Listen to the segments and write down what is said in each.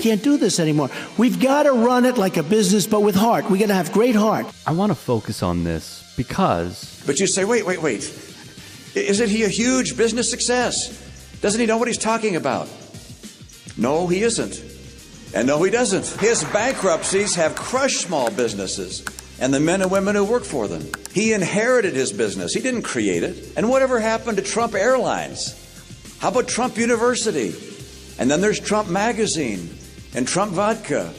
can't do this anymore. We've got to run it like a business, but with heart. We got to have great heart. I want to focus on this because... But you say, wait. Isn't he a huge business success? Doesn't he know what he's talking about? No, he isn't. And no, he doesn't. His bankruptcies have crushed small businesses and the men and women who work for them. He inherited his business. He didn't create it. And whatever happened to Trump Airlines? How about Trump University? And then there's Trump Magazine, and Trump Vodka,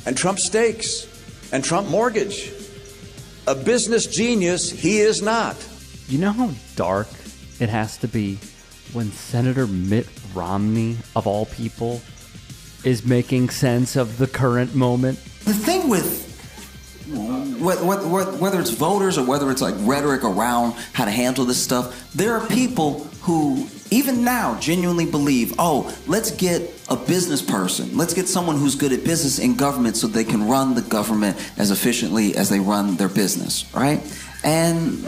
and Trump Steaks, and Trump Mortgage. A business genius, he is not. You know how dark it has to be when Senator Mitt Romney, of all people, is making sense of the current moment? The thing with whether it's voters or whether it's like rhetoric around how to handle this stuff, there are people who even now genuinely believe, oh, let's get a business person. Let's get someone who's good at business in government so they can run the government as efficiently as they run their business, right? And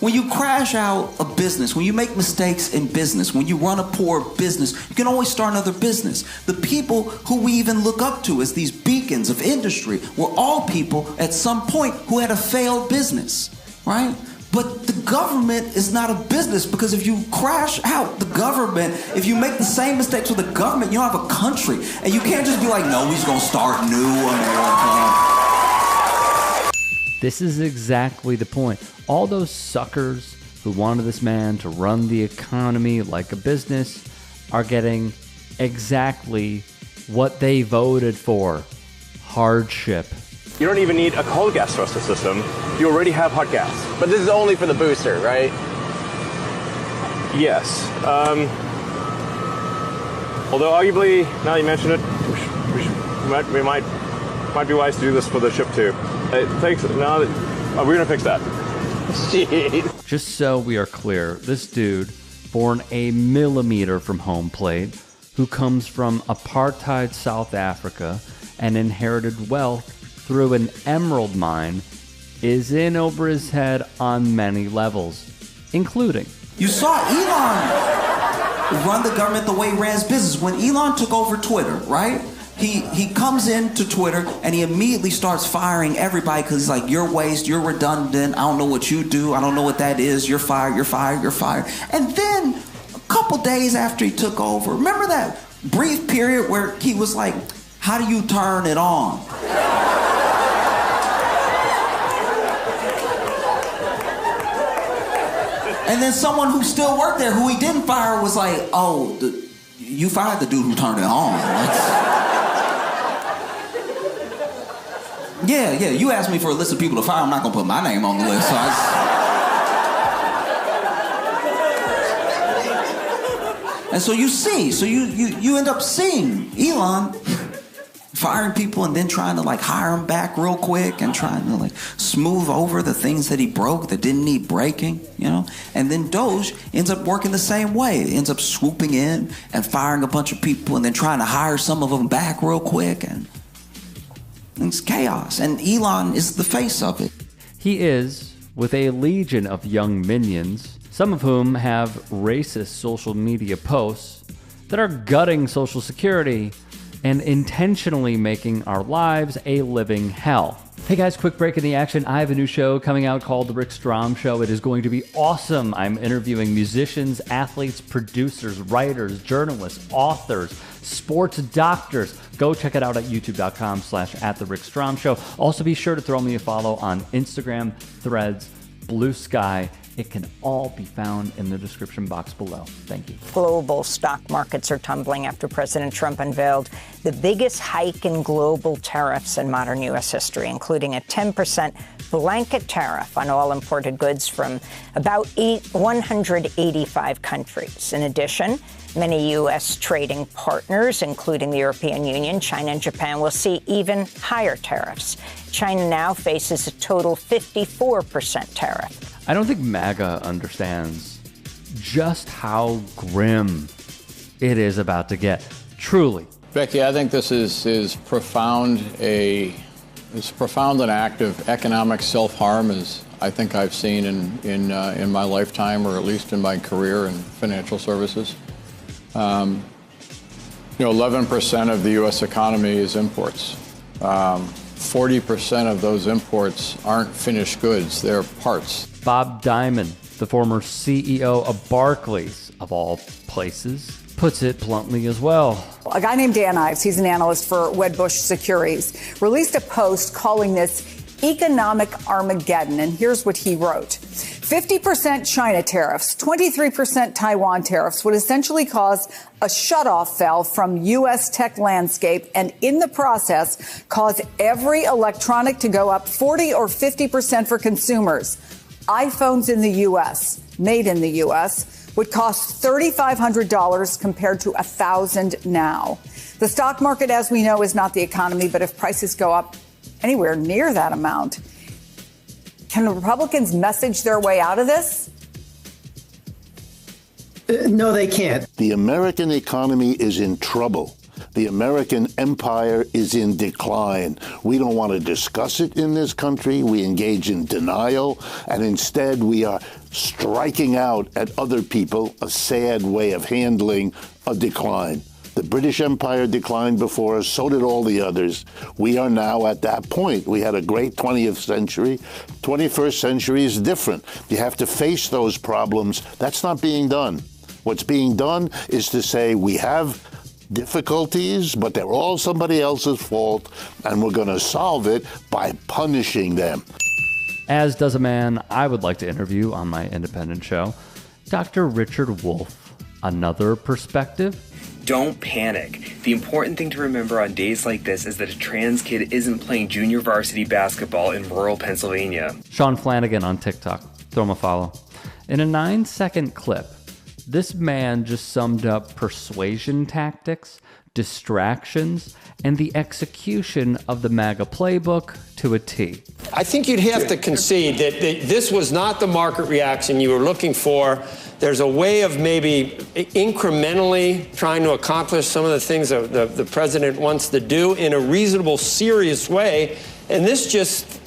when you crash out a business, when you make mistakes in business, when you run a poor business, you can always start another business. The people who we even look up to as these beacons of industry were all people at some point who had a failed business, right? But the government is not a business, because if you crash out the government, if you make the same mistakes with the government, you don't have a country. And you can't just be like, no, we're going to start new America. This is exactly the point. All those suckers who wanted this man to run the economy like a business are getting exactly what they voted for: hardship. You don't even need a cold gas thruster system. You already have hot gas. But this is only for the booster, right? Yes. Although arguably, now you mention it, we might be wise to do this for the ship too. Thanks. Now we're gonna fix that. Jeez. Just so we are clear, this dude, born a millimeter from home plate, who comes from apartheid South Africa and inherited wealth through an emerald mine, is in over his head on many levels, including... You saw Elon run the government the way he ran his business. When Elon took over Twitter, right? He comes into Twitter and he immediately starts firing everybody because he's like, you're waste, you're redundant, I don't know what you do, I don't know what that is, you're fired, you're fired, you're fired. And then a couple days after he took over, remember that brief period where he was like, how do you turn it on? And then someone who still worked there, who he didn't fire, was like, oh, you fired the dude who turned it on. Yeah, you asked me for a list of people to fire. I'm not going to put my name on the list. So And so you see, you end up seeing Elon firing people and then trying to like hire them back real quick and trying to like smooth over the things that he broke that didn't need breaking, you know? And then Doge ends up working the same way. It ends up swooping in and firing a bunch of people and then trying to hire some of them back real quick, and it's chaos. And Elon is the face of it. He is, with a legion of young minions, some of whom have racist social media posts that are gutting Social Security and intentionally making our lives a living hell. Hey guys, quick break in the action. I have a new show coming out called The Rick Strom Show. It is going to be awesome. I'm interviewing musicians, athletes, producers, writers, journalists, authors, sports doctors. Go check it out at youtube.com/@TheRickStromShow. Also be sure to throw me a follow on Instagram, Threads, Blue Sky. It can all be found in the description box below. Thank you. Global stock markets are tumbling after President Trump unveiled the biggest hike in global tariffs in modern U.S. history, including a 10% blanket tariff on all imported goods from about 185 countries. In addition, many U.S. trading partners, including the European Union, China, and Japan, will see even higher tariffs. China now faces a total 54% tariff. I don't think MAGA understands just how grim it is about to get. Truly. Becky, I think this is profound. It's profound an act of economic self-harm, as I think I've seen in my lifetime, or at least in my career in financial services. 11% of the U.S. economy is imports. 40% of those imports aren't finished goods, they're parts. Bob Diamond, the former CEO of Barclays, of all places, puts it bluntly as well. A guy named Dan Ives, he's an analyst for Wedbush Securities, released a post calling this economic Armageddon, and here's what he wrote. 50% China tariffs, 23% Taiwan tariffs would essentially cause a shutoff valve from U.S. tech landscape and in the process cause every electronic to go up 40 or 50% for consumers. iPhones in the U.S., made in the U.S., would cost $3,500 compared to $1,000 now. The stock market, as we know, is not the economy, but if prices go up anywhere near that amount, can the Republicans message their way out of this? No, they can't. The American economy is in trouble. The American empire is in decline. We don't want to discuss it in this country. We engage in denial, and instead we are striking out at other people, a sad way of handling a decline. The British Empire declined before us, so did all the others. We are now at that point. We had a great 20th century. 21st century is different. You have to face those problems. That's not being done. What's being done is to say we have difficulties, but they're all somebody else's fault, and we're going to solve it by punishing them. As does a man I would like to interview on my independent show, Dr. Richard Wolff. Another perspective? Don't panic. The important thing to remember on days like this is that a trans kid isn't playing junior varsity basketball in rural Pennsylvania. Sean Flanagan on TikTok. Throw him a follow. In a 9-second clip, this man just summed up persuasion tactics, distractions, and the execution of the MAGA playbook to a T. I think you'd have to concede that this was not the market reaction you were looking for. There's a way of maybe incrementally trying to accomplish some of the things that the president wants to do in a reasonable, serious way. And this just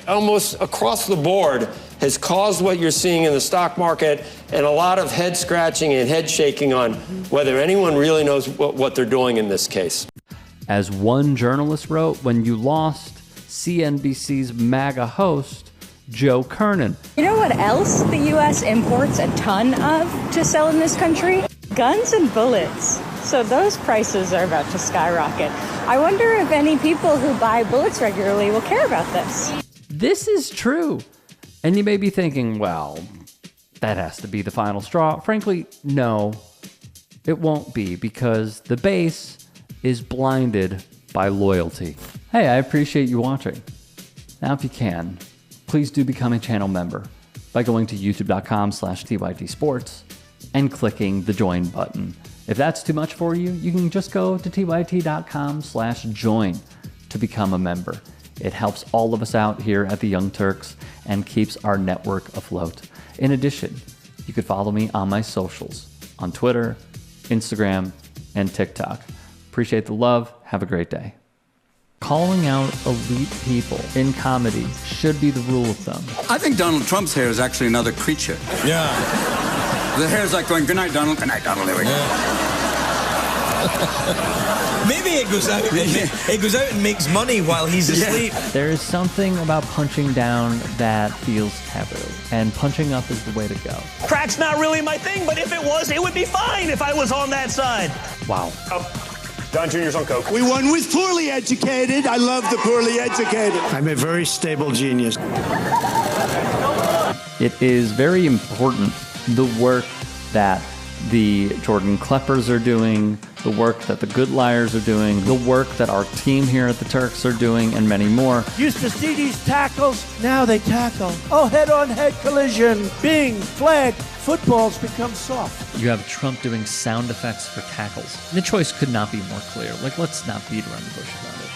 almost across the board has caused what you're seeing in the stock market and a lot of head scratching and head shaking on whether anyone really knows what they're doing in this case. As one journalist wrote, when you lost CNBC's MAGA host, Joe Kernan. You know what else the U.S. imports a ton of to sell in this country? Guns and bullets. So those prices are about to skyrocket. I wonder if any people who buy bullets regularly will care about this. This is true. And you may be thinking, well, that has to be the final straw. Frankly, no, it won't be, because the base is blinded by loyalty. Hey, I appreciate you watching. Now, if you can, please do become a channel member by going to youtube.com/TYTsports and clicking the join button. If that's too much for you, you can just go to tyt.com/join to become a member. It helps all of us out here at the Young Turks and keeps our network afloat. In addition, you could follow me on my socials on Twitter, Instagram, and TikTok. Appreciate the love. Have a great day. Calling out elite people in comedy should be the rule of thumb. I think Donald Trump's hair is actually another creature. Yeah. The hair's like going, good night, Donald. Good night, Donald. There we go. Maybe it goes out. It goes out and makes money while he's asleep. Yeah. There is something about punching down that feels taboo, and punching up is the way to go. Crack's not really my thing, but if it was, it would be fine if I was on that side. Wow. Don Jr.'s on coke. We won with poorly educated. I love the poorly educated. I'm a very stable genius. It is very important, the work that the Jordan Kleppers are doing, the work that the Good Liars are doing, the work that our team here at the Turks are doing, and many more. Used to see these tackles, now they tackle. Oh, head-on-head collision, bing, flag, footballs become soft. You have Trump doing sound effects for tackles. The choice could not be more clear. Like, let's not beat around the bush about it.